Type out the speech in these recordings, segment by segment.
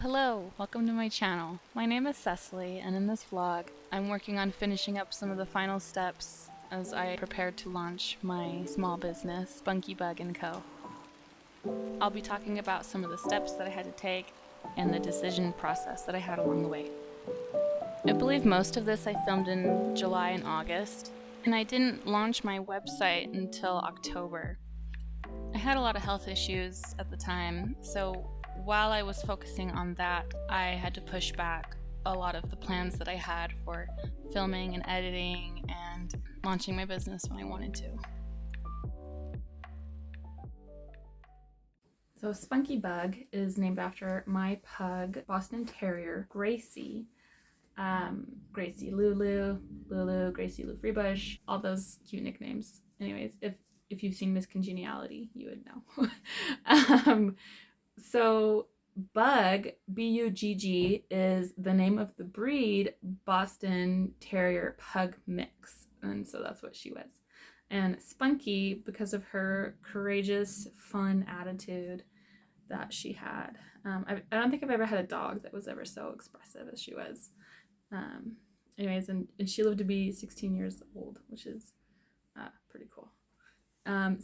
Hello, welcome to my channel. My name is Cecily, and in this vlog, I'm working on finishing up some of the final steps as I prepare to launch my small business, Spunky, Bugg & Co. I'll be talking about some of the steps that I had to take and the decision process that I had along the way. I believe most of this I filmed in July and August, and I didn't launch my website until October. I had a lot of health issues at the time, so while I was focusing on that, I had to push back a lot of the plans that I had for filming and editing and launching my business when I wanted to. So Spunky Bugg is named after my pug, Boston Terrier, Gracie. Gracie Lulu, Gracie Lou Freebush, all those cute nicknames. Anyways, if you've seen Miss Congeniality, you would know. So Bugg, B-U-G-G, is the name of the breed, Boston Terrier Pug Mix. And so that's what she was. And Spunky, because of her courageous, fun attitude that she had. I don't think I've ever had a dog that was ever so expressive as she was. Anyways, and she lived to be 16 years old, which is pretty cool.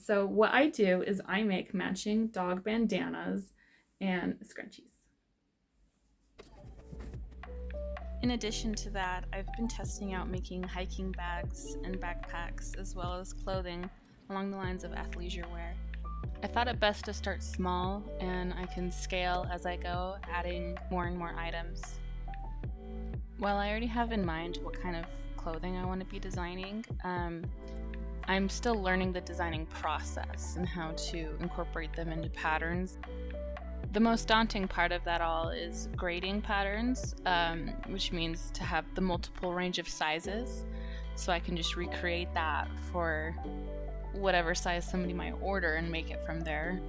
So what I do is I make matching dog bandanas and scrunchies. In addition to that, I've been testing out making hiking bags and backpacks as well as clothing along the lines of athleisure wear. I thought it best to start small and I can scale as I go, adding more and more items. While I already have in mind what kind of clothing I want to be designing, I'm still learning the designing process and how to incorporate them into patterns. The most daunting part of that all is grading patterns, which means to have the multiple range of sizes, so I can just recreate that for whatever size somebody might order and make it from there.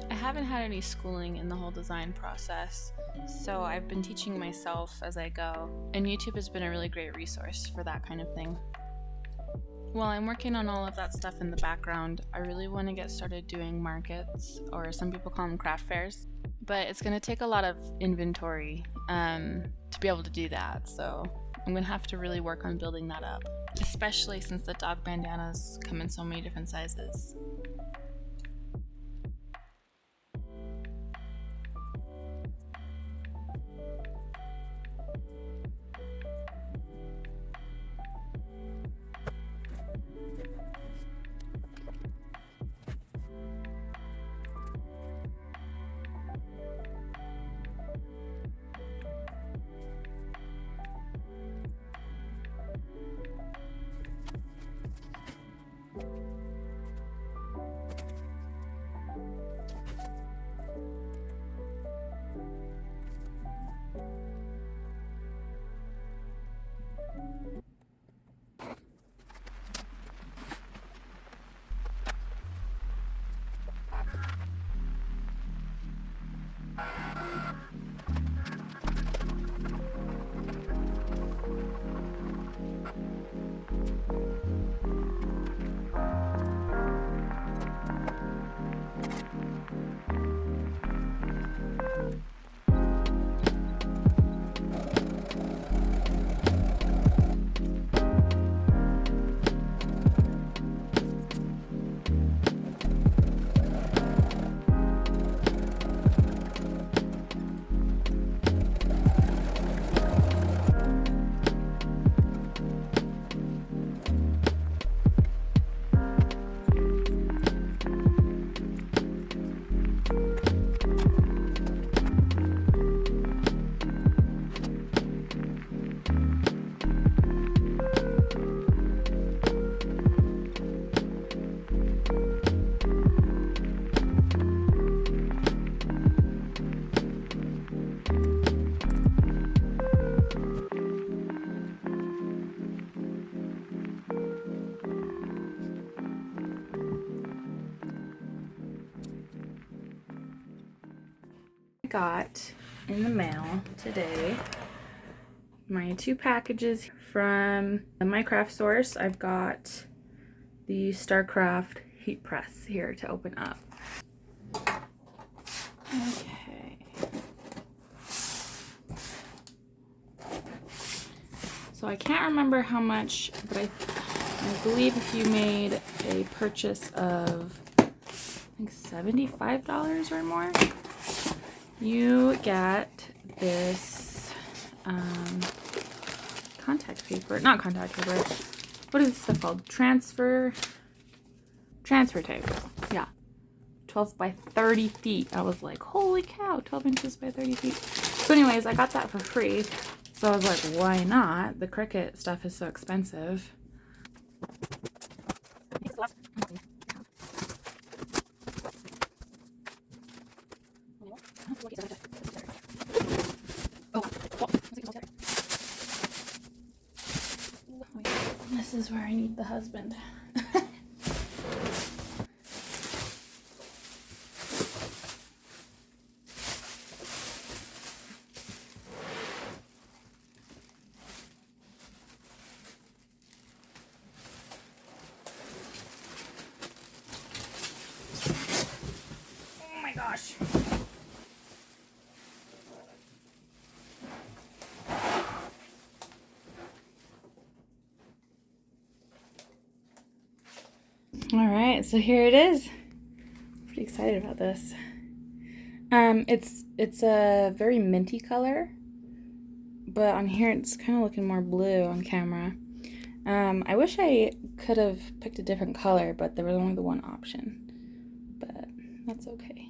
I haven't had any schooling in the whole design process, so I've been teaching myself as I go, and YouTube has been a really great resource for that kind of thing. While I'm working on all of that stuff in the background, I really want to get started doing markets, or some people call them craft fairs, but it's going to take a lot of inventory to be able to do that, so I'm going to have to really work on building that up, especially since the dog bandanas come in so many different sizes. Got in the mail today my 2 packages from my craft source. I've got the StarCraft heat press here to open up. Okay, So I can't remember how much, but I believe if you made a purchase of, I think $75 or more, you get this contact paper, not contact paper, what is this stuff called? Transfer tape. Yeah, 12 by 30 feet. I was like, holy cow, 12 inches by 30 feet. So anyways, I got that for free. So I was like, why not? The Cricut stuff is so expensive. This is where I need the husband. Oh my gosh. All right, so here it is. Pretty excited about this. It's a very minty color, but on here it's kind of looking more blue on camera. I wish I could have picked a different color, but there was only the one option. But that's okay.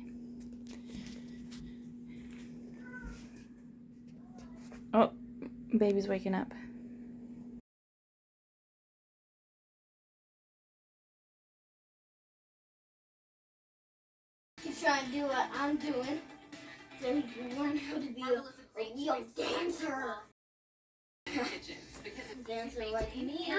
Oh, baby's waking up. He's trying to do what I'm doing, so he can learn how to be a real dancer. Dancer like me.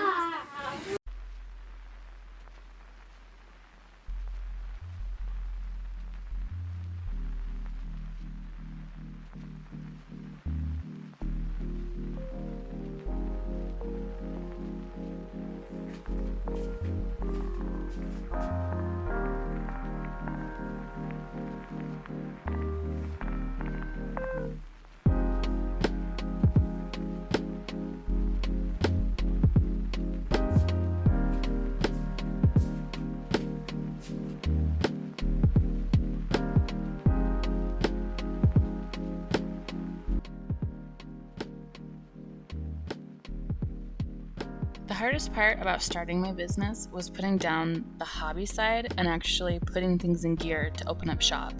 The hardest part about starting my business was putting down the hobby side and actually putting things in gear to open up shop.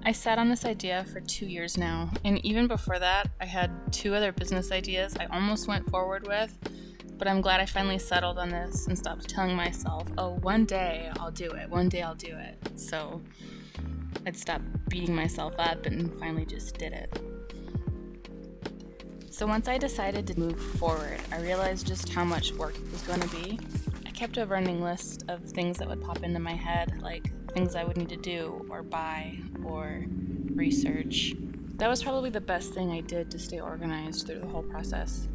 I sat on this idea for 2 years now, and even before that, I had 2 other business ideas I almost went forward with, but I'm glad I finally settled on this and stopped telling myself, oh, one day I'll do it, one day I'll do it. So I'd stop beating myself up and finally just did it. So once I decided to move forward, I realized just how much work it was going to be. I kept a running list of things that would pop into my head, like things I would need to do or buy or research. That was probably the best thing I did to stay organized through the whole process.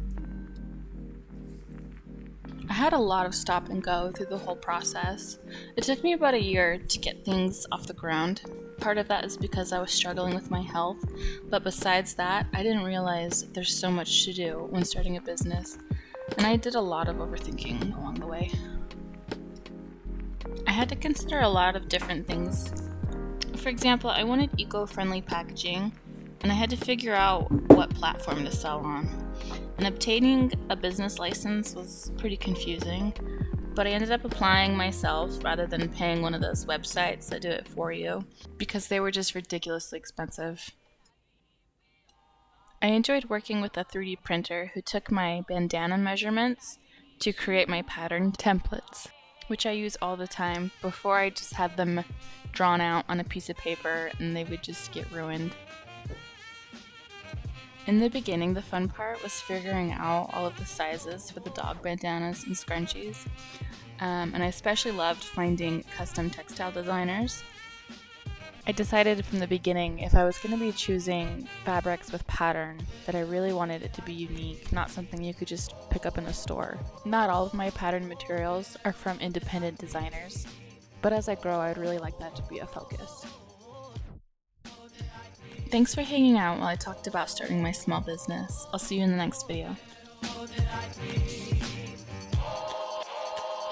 I had a lot of stop and go through the whole process. It took me about a year to get things off the ground. Part of that is because I was struggling with my health, but besides that, I didn't realize there's so much to do when starting a business, and I did a lot of overthinking along the way. I had to consider a lot of different things. For example, I wanted eco-friendly packaging, and I had to figure out what platform to sell on. And obtaining a business license was pretty confusing, but I ended up applying myself rather than paying one of those websites that do it for you, because they were just ridiculously expensive. I enjoyed working with a 3D printer who took my bandana measurements to create my pattern templates, which I use all the time. Before, I just had them drawn out on a piece of paper and they would just get ruined. In the beginning, the fun part was figuring out all of the sizes for the dog bandanas and scrunchies, and I especially loved finding custom textile designers. I decided from the beginning if I was going to be choosing fabrics with pattern that I really wanted it to be unique, not something you could just pick up in a store. Not all of my pattern materials are from independent designers, but as I grow, I'd really like that to be a focus. Thanks for hanging out while I talked about starting my small business. I'll see you in the next video. Oh, did I dream